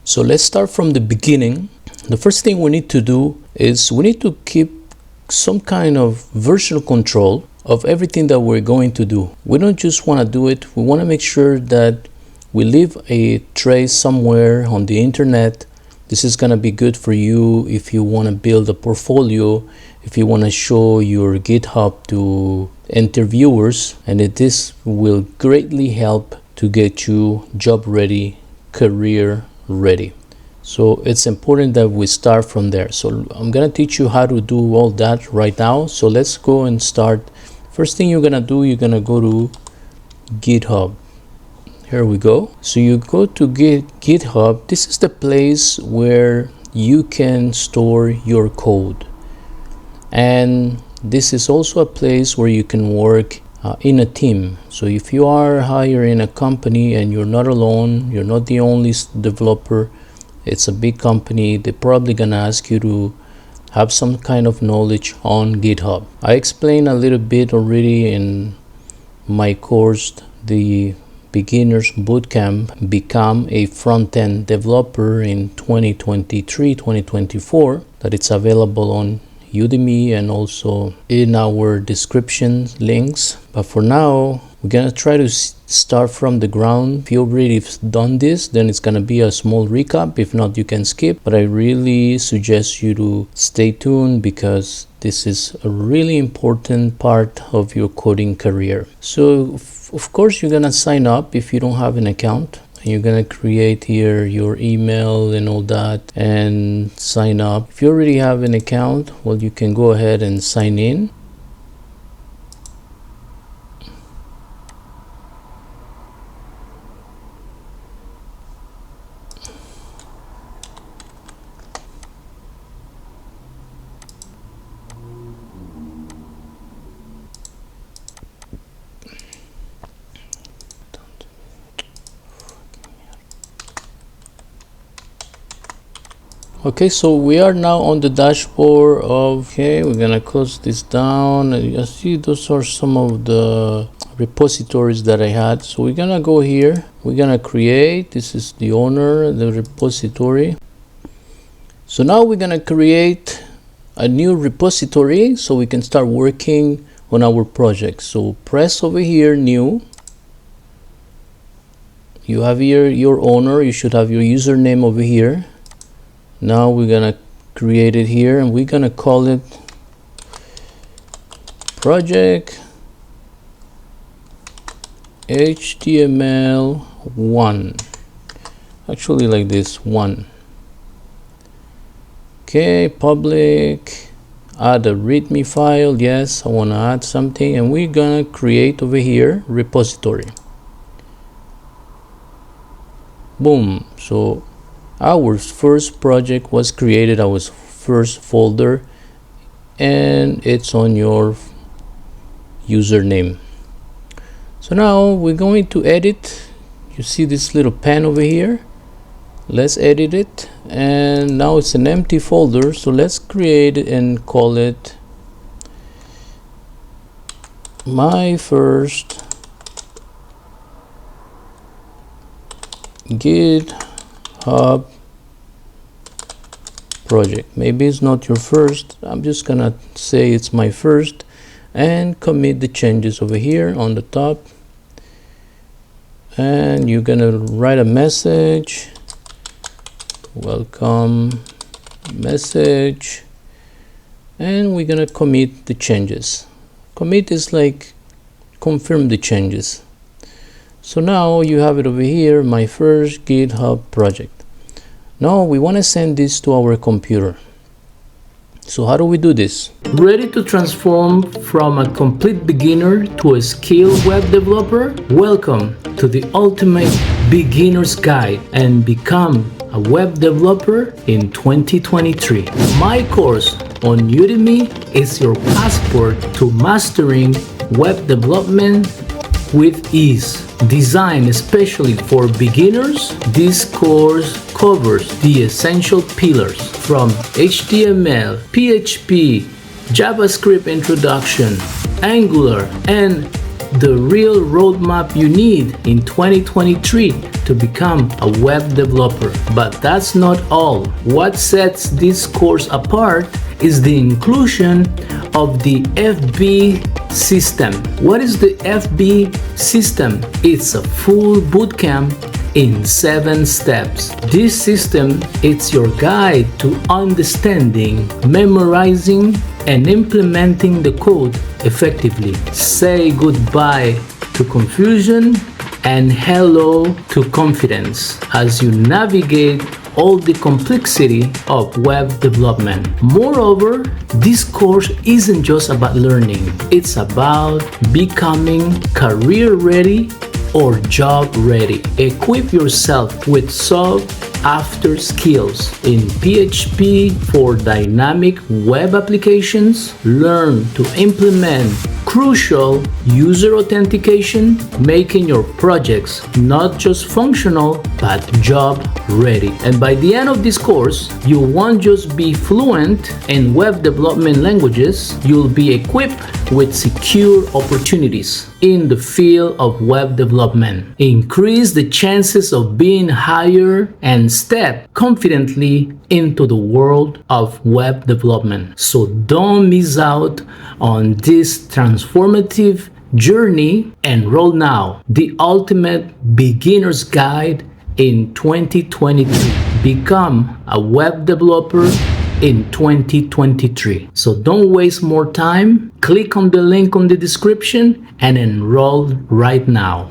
So let's start from the beginning. The first thing we need to do is we need to keep some kind of version control of everything that we're going to do. We don't just want to do it. We want to make sure that we leave a trace somewhere on the internet. This is going to be good for you if you want to build a portfolio, if you want to show your GitHub to interviewers, and this will greatly help to get you job ready, career ready. So it's important that we start from there. So I'm gonna teach you how to do all that right now. So let's go and start. First thing you're gonna do, you're gonna go to GitHub. Here we go. So you go to GitHub. This is the place where you can store your code. And this is also a place where you can work in a team. So if you are hiring a company and you're not alone, you're not the only developer, it's a big company, they're probably gonna ask you to have some kind of knowledge on GitHub. I explained a little bit already in my course, the Beginners Bootcamp, Become a Front-End Developer in 2023-2024, that it's available on Udemy and also in our description links. But for now, we're gonna try to start from the ground. If you already done this, then it's gonna be a small recap. If not, you can skip, but I really suggest you to stay tuned because this is a really important part of your coding career. So of course you're gonna sign up if you don't have an account. You're gonna create here your email and all that and sign up. If you already have an account, well, you can go ahead and sign in. Okay, so we are now on the dashboard of, okay, we're gonna close this down. You see those are some of the repositories that I had. So we're gonna go here, we're gonna create, this is the owner, the repository. So now we're gonna create a new repository so we can start working on our project. So press over here, new. You have here your owner, you should have your username over here. Now we're gonna create it here and we're gonna call it project HTML1, actually like this, 1. Okay, public, add a readme file. Yes, I want to add something, and we're gonna create over here repository. Boom. So our first project was created, our first folder, and it's on your username. So now we're going to edit. You see this little pen over here? Let's edit it, and now it's an empty folder. So let's create it and call it my first GitHub project. Maybe it's not your first. I'm just gonna say it's my first and commit the changes over here on the top. And you're gonna write a message, welcome message, and we're gonna commit the changes. Commit is like confirm the changes. So now you have it over here, my first GitHub project. Now we want to send this to our computer. So how do we do this? Ready to transform from a complete beginner to a skilled web developer? Welcome to the ultimate beginner's guide and become a web developer in 2023. My course on Udemy is your passport to mastering web development with ease. Designed especially for beginners, this course covers the essential pillars from HTML, PHP, JavaScript introduction, Angular, and the real roadmap you need in 2023 to become a web developer. But that's not all. What sets this course apart is the inclusion of the FB system. What is the FB system? It's a full bootcamp in 7 steps. This system is your guide to understanding, memorizing, and implementing the code effectively. Say goodbye to confusion and hello to confidence as you navigate all the complexity of web development. Moreover, this course isn't just about learning, it's about becoming career ready or job ready. Equip yourself with sought-after skills in PHP for dynamic web applications. Learn to implement crucial user authentication, making your projects not just functional but job ready. And by the end of this course, you won't just be fluent in web development languages, you'll be equipped with secure opportunities in the field of web development. Increase the chances of being hired and step confidently into the world of web development. So don't miss out on this transformative journey. Enroll now. The ultimate beginner's guide in 2022. Become a web developer in 2023. So don't waste more time. Click on the link on the description and enroll right now.